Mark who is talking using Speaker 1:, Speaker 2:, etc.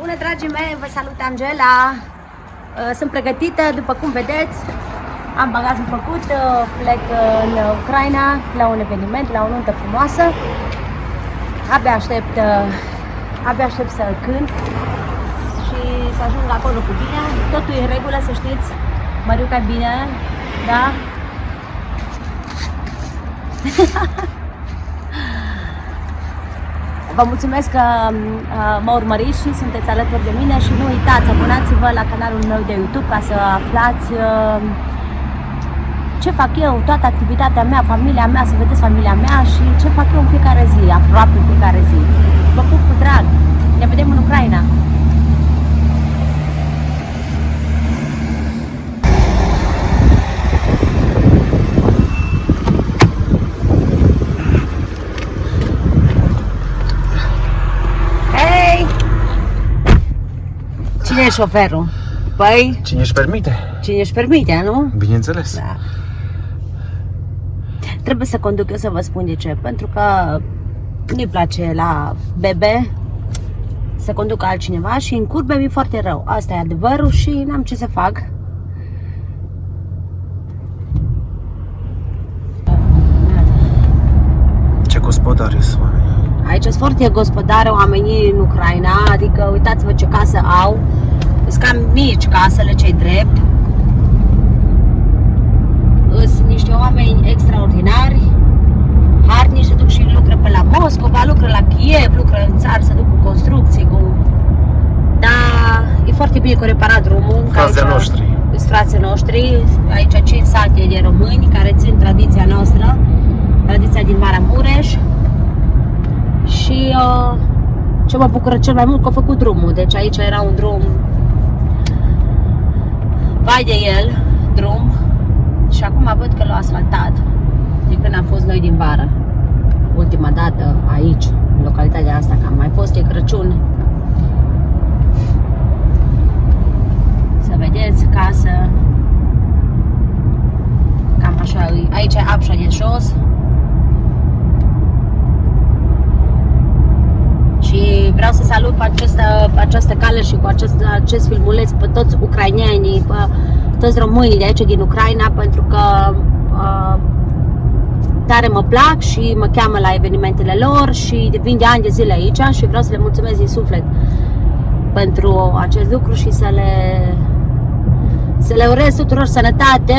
Speaker 1: Bună, dragii mei, vă salut Angela. Sunt pregătită, după cum vedeți. Am bagajul făcut, plec în Ucraina la un eveniment, la o nuntă frumoasă. Abia aștept să cânt și să ajung acolo cu bine. Totul e în regulă, să știți. Măriuca e bine, da? Vă mulțumesc că mă urmăriți și sunteți alături de mine și nu uitați, abonați-vă la canalul meu de YouTube ca să aflați ce fac eu, toată activitatea mea, familia mea, să vedeți familia mea și ce fac eu în fiecare zi, aproape în fiecare zi. Vă pup cu drag, ne vedem în Ucraina! Cine e șoferul? Păi...
Speaker 2: Cine își permite?
Speaker 1: Cine își permite, nu?
Speaker 2: Bineînțeles.
Speaker 1: Da. Trebuie să conduc eu, să vă spun de ce. Pentru că nu-i place la bebe să conducă altcineva și în curbe mi-e foarte rău. Asta e adevărul și n-am ce să fac.
Speaker 2: Ce gospodari sunt oamenii.
Speaker 1: Aici sunt foarte gospodare oamenii în Ucraina, adică uitați-vă ce casă au. Sunt cam mici casele, cei drept. Sunt niște oameni extraordinari, harnici, se duc și lucră pe la Moscova, lucră la Kiev, lucră în țară, se duc cu construcții, cu... Dar e foarte bine că au reparat drumul.
Speaker 2: Frații noștri.
Speaker 1: Sunt frații noștri, aici 5 sate de români care țin tradiția noastră, tradiția din Maramureș. Și ce mă bucură cel mai mult că au făcut drumul. Deci aici era un drum, vai de el, drum. Și acum văd că l-au asfaltat de când am fost noi din vară. Ultima dată aici, în localitatea asta, că am mai fost de Crăciun. Să vedeți, casă. Cam așa, aici e apșa de jos. Și vreau să salut pe această cale și cu acest filmuleț pe toți ucrainenii, pe toți românii de aici din Ucraina, pentru că tare mă plac și mă cheamă la evenimentele lor și vin de ani de zile aici și vreau să le mulțumesc din suflet pentru acest lucru și să le urez tuturor sănătate.